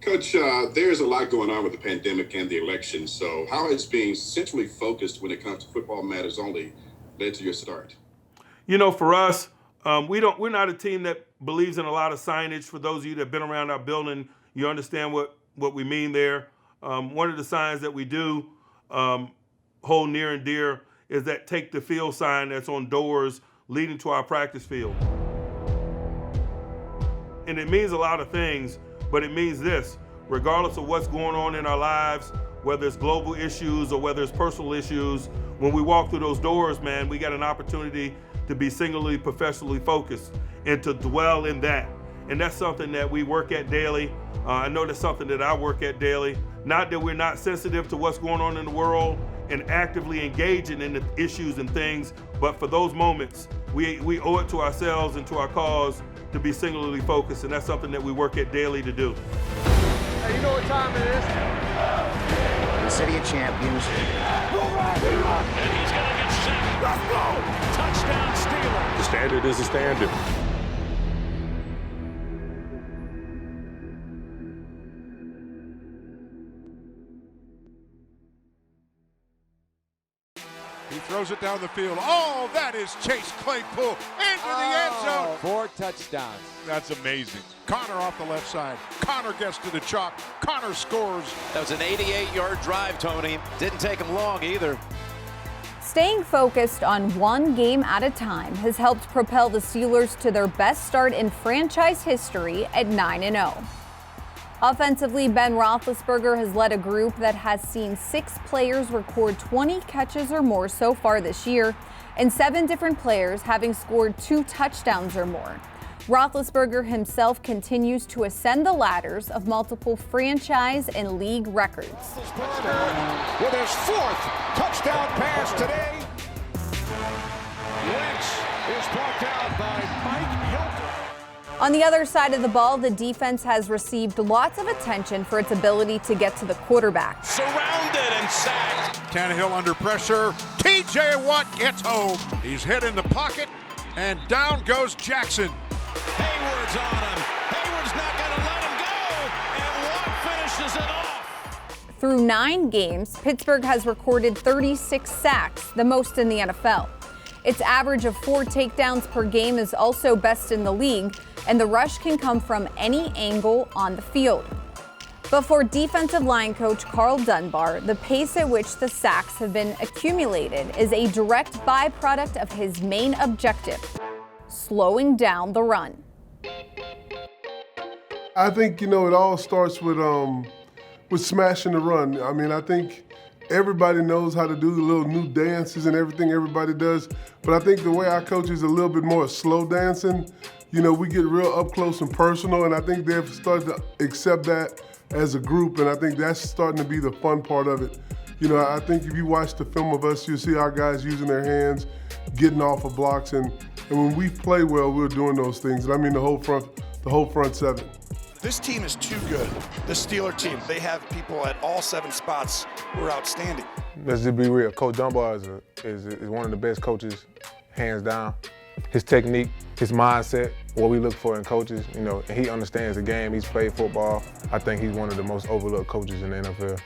Coach, there's a lot going on with the pandemic and the election. So how has being centrally focused when it comes to football matters only led to your start? You know, for us, we're not a team that believes in a lot of signage. For those of you that have been around our building, you understand what we mean there. One of the signs that we do hold near and dear is that take the field sign that's on doors leading to our practice field. And it means a lot of things, but it means this: regardless of what's going on in our lives, whether it's global issues or whether it's personal issues, when we walk through those doors, man, we got an opportunity to be singularly professionally focused and to dwell in that. And that's something that we work at daily. I know that's something that I work at daily. Not that we're not sensitive to what's going on in the world and actively engaging in the issues and things, but for those moments, we owe it to ourselves and to our cause to be singularly focused, and that's something that we work at daily to do. Hey, you know what time it is? The City of Champions. And he's going to get set. Let's go! Touchdown Steelers. The standard is the standard. He throws it down the field. Oh, that is Chase Claypool into the end zone. 4 touchdowns. That's amazing. Connor off the left side. Connor gets to the chalk. Connor scores. That was an 88-yard drive, Tony. Didn't take him long either. Staying focused on one game at a time has helped propel the Steelers to their best start in franchise history at 9-0. Offensively, Ben Roethlisberger has led a group that has seen 6 players record 20 catches or more so far this year, and 7 different players having scored 2 touchdowns or more. Roethlisberger himself continues to ascend the ladders of multiple franchise and league records. With his 4th touchdown pass today. Wentz is brought down by Mike Hilton. On the other side of the ball, the defense has received lots of attention for its ability to get to the quarterback. Surrounded and sacked. Tannehill under pressure. T.J. Watt gets home. He's hit in the pocket, and down goes Jackson. Hayward's on him. Hayward's not going to let him go, and Watt finishes it off. Through 9 games, Pittsburgh has recorded 36 sacks, the most in the NFL. Its average of 4 takedowns per game is also best in the league, and the rush can come from any angle on the field. But for defensive line coach Karl Dunbar, the pace at which the sacks have been accumulated is a direct byproduct of his main objective: slowing down the run. I think, it all starts with smashing the run. I mean, I think everybody knows how to do the little new dances and everything everybody does, but I think the way I coach is a little bit more slow dancing. We get real up close and personal, and I think they've started to accept that as a group, and I think that's starting to be the fun part of it. I think if you watch the film of us, you'll see our guys using their hands, getting off of blocks, and when we play well, we're doing those things. And I mean the whole front 7. This team is too good. The Steeler team, they have people at all 7 spots who are outstanding. Let's just be real. Coach Dunbar is one of the best coaches, hands down. His technique, his mindset, what we look for in coaches, and he understands the game. He's played football. I think he's one of the most overlooked coaches in the NFL.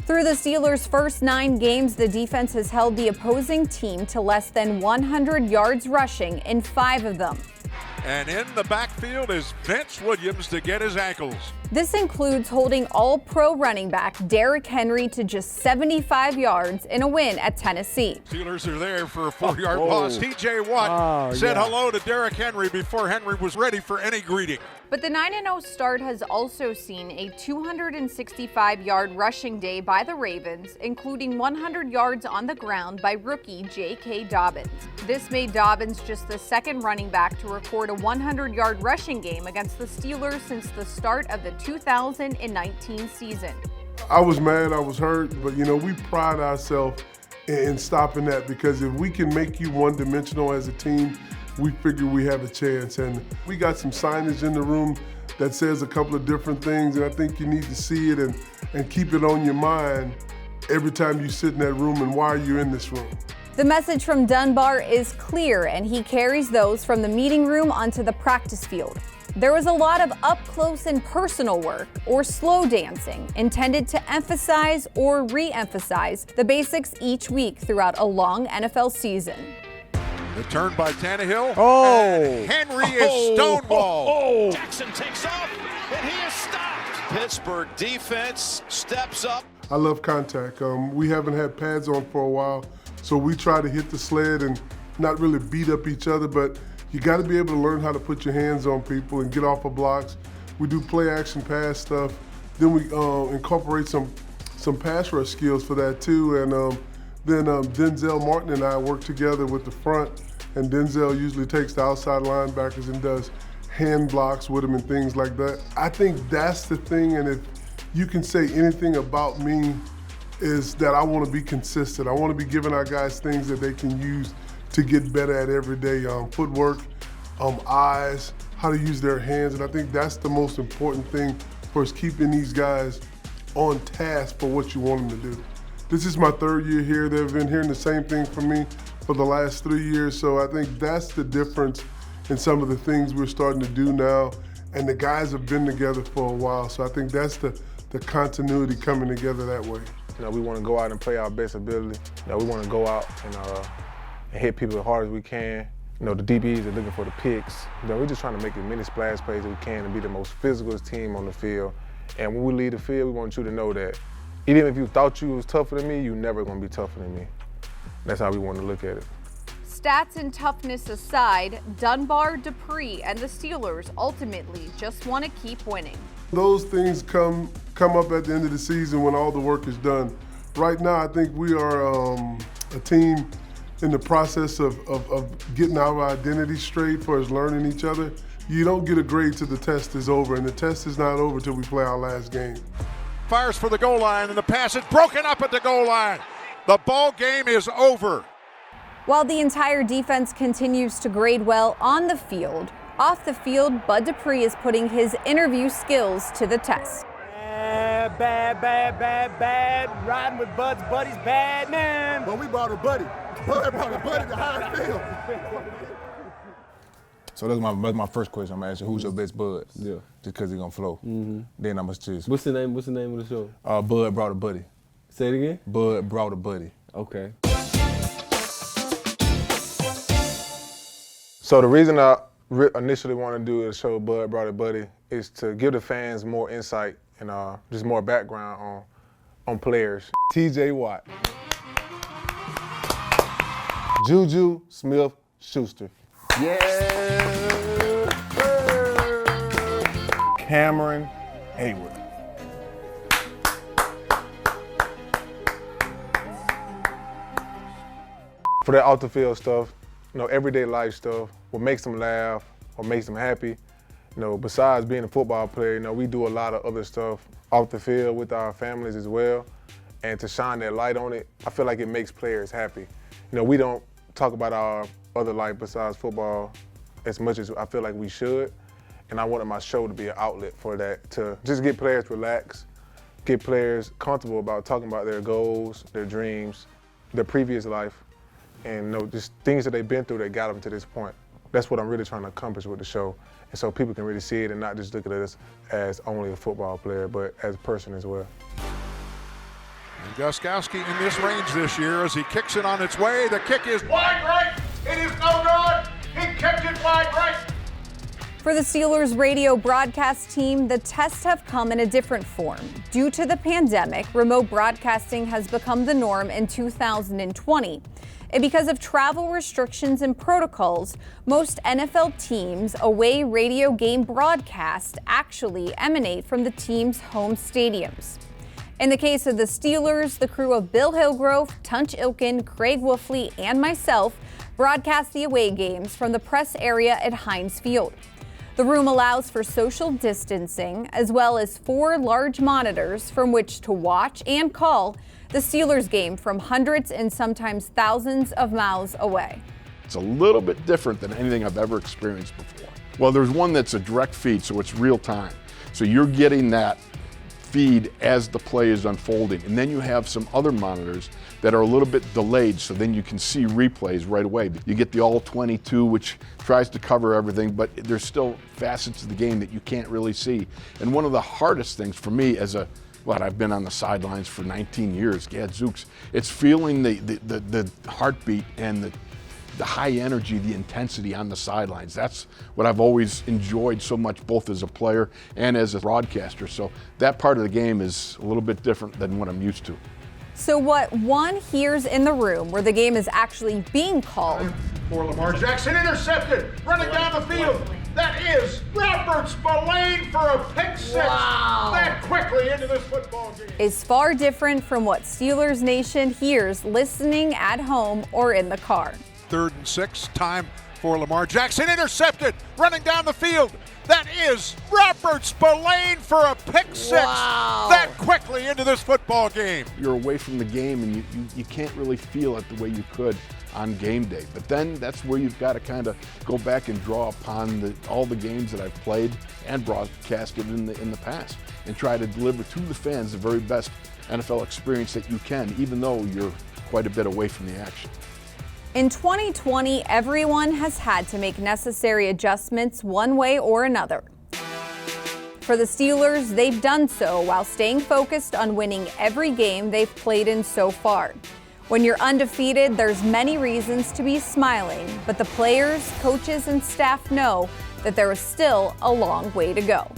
Through the Steelers' first 9 games, the defense has held the opposing team to less than 100 yards rushing in 5 of them. And in the backfield is Vince Williams to get his ankles. This includes holding All-Pro running back Derrick Henry to just 75 yards in a win at Tennessee. Steelers are there for a 4-yard loss. T.J. Watt said hello to Derrick Henry before Henry was ready for any greeting. But the 9-0 start has also seen a 265-yard rushing day by the Ravens, including 100 yards on the ground by rookie J.K. Dobbins. This made Dobbins just the 2nd running back to record a 100-yard rushing game against the Steelers since the start of the 2019 season. I was mad, I was hurt, but we pride ourselves in stopping that, because if we can make you one-dimensional as a team, we figure we have a chance. And we got some signage in the room that says a couple of different things, and I think you need to see it and keep it on your mind every time you sit in that room and why you're in this room. The message from Dunbar is clear, and he carries those from the meeting room onto the practice field. There was a lot of up-close and personal work, or slow dancing, intended to emphasize or re-emphasize the basics each week throughout a long NFL season. The turn by Tannehill. Oh! And Henry is stonewalled. Jackson takes off, and he is stopped. Pittsburgh defense steps up. I love contact. We haven't had pads on for a while, so we try to hit the sled and not really beat up each other, but you got to be able to learn how to put your hands on people and get off of blocks. We do play action pass stuff. Then we incorporate some pass rush skills for that too. And then Denzel Martin and I work together with the front, and Denzel usually takes the outside linebackers and does hand blocks with them and things like that. I think that's the thing, and if you can say anything about me, is that I want to be consistent. I want to be giving our guys things that they can use to get better at every day. Footwork, eyes, how to use their hands, and I think that's the most important thing for us, keeping these guys on task for what you want them to do. This is my third year here. They've been hearing the same thing from me for the last 3 years, so I think that's the difference in some of the things we're starting to do now, and the guys have been together for a while, so I think that's the continuity coming together that way. You know, we want to go out and play our best ability. You know, we want to go out and hit people as hard as we can. You know, the DBs are looking for the picks. You know, we're just trying to make as many splash plays as we can and be the most physical team on the field. And when we leave the field, we want you to know that even if you thought you was tougher than me, you're never going to be tougher than me. That's how we want to look at it. Stats and toughness aside, Dunbar, Dupree, and the Steelers ultimately just want to keep winning. Those things come up at the end of the season when all the work is done. Right now, I think we are a team in the process of getting our identity straight for us learning each other. You don't get a grade till the test is over, and the test is not over till we play our last game. Fires for the goal line, and the pass is broken up at the goal line. The ball game is over. While the entire defense continues to grade well on the field, off the field, Bud Dupree is putting his interview skills to the test. Bad. Riding with Bud's buddies, bad, man. Well, we brought a buddy. Bud brought a buddy to Heinz Field. So that's my first question. I'm asking, who's your best bud? Yeah. Just because he's going to flow. Mm-hmm. Then I'm going to choose. What's the name of the show? Bud Brought a Buddy. Say it again? Bud Brought a Buddy. Okay. So the reason I initially want to do the show Bud Brought a Buddy is to give the fans more insight and just more background on players. TJ Watt. Juju Smith-Schuster. Yeah. Cameron Hayward. For that off the field stuff, you know, everyday life stuff, what makes them laugh, what makes them happy. You know, besides being a football player, you know, we do a lot of other stuff off the field with our families as well. And to shine that light on it, I feel like it makes players happy. You know, we don't talk about our other life besides football as much as I feel like we should. And I wanted my show to be an outlet for that, to just get players relaxed, get players comfortable about talking about their goals, their dreams, their previous life, and you know, just things that they've been through that got them to this point. That's what I'm really trying to accomplish with the show. And so people can really see it and not just look at us as only a football player, but as a person as well. And Gostkowski in this range this year as he kicks it on its way. The kick is Wide right. It is no good. He kicked it wide right. For the Steelers radio broadcast team, the tests have come in a different form. Due to the pandemic, remote broadcasting has become the norm in 2020. And because of travel restrictions and protocols, most NFL teams' away radio game broadcasts actually emanate from the team's home stadiums. In the case of the Steelers, the crew of Bill Hillgrove, Tunch Ilkin, Craig Wolfley, and myself broadcast the away games from the press area at Heinz Field. The room allows for social distancing, as well as 4 large monitors from which to watch and call the Steelers game from hundreds and sometimes thousands of miles away. It's a little bit different than anything I've ever experienced before. Well, there's one that's a direct feed, so it's real time. So you're getting that feed as the play is unfolding. And then you have some other monitors that are a little bit delayed, so then you can see replays right away. You get the all 22, which tries to cover everything, but there's still facets of the game that you can't really see. And one of the hardest things for me as I've been on the sidelines for 19 years, gadzooks, it's feeling the heartbeat and the high energy, the intensity on the sidelines. That's what I've always enjoyed so much, both as a player and as a broadcaster. So that part of the game is a little bit different than what I'm used to. So what one hears in the room where the game is actually being called. For Lamar Jackson, intercepted, running down the field. That is Robert Spillane for a pick six. Wow. That quickly into this football game. Is far different from what Steelers Nation hears listening at home or in the car. 3rd and 6, time for Lamar Jackson, intercepted, running down the field. That is Robert Spillane for a pick six. Wow. That quickly into this football game. You're away from the game and you can't really feel it the way you could on game day. But then that's where you've got to kind of go back and draw upon all the games that I've played and broadcasted in the past and try to deliver to the fans the very best NFL experience that you can, even though you're quite a bit away from the action. In 2020, everyone has had to make necessary adjustments one way or another. For the Steelers, they've done so while staying focused on winning every game they've played in so far. When you're undefeated, there's many reasons to be smiling, but the players, coaches, and staff know that there is still a long way to go.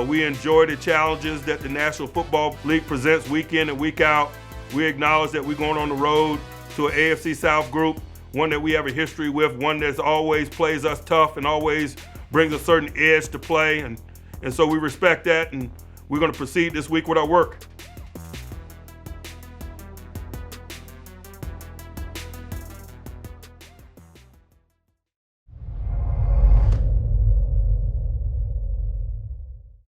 We enjoy the challenges that the National Football League presents week in and week out. We acknowledge that we're going on the road to an AFC South group, one that we have a history with, one that always plays us tough and always brings a certain edge to play. And so we respect that, and we're going to proceed this week with our work.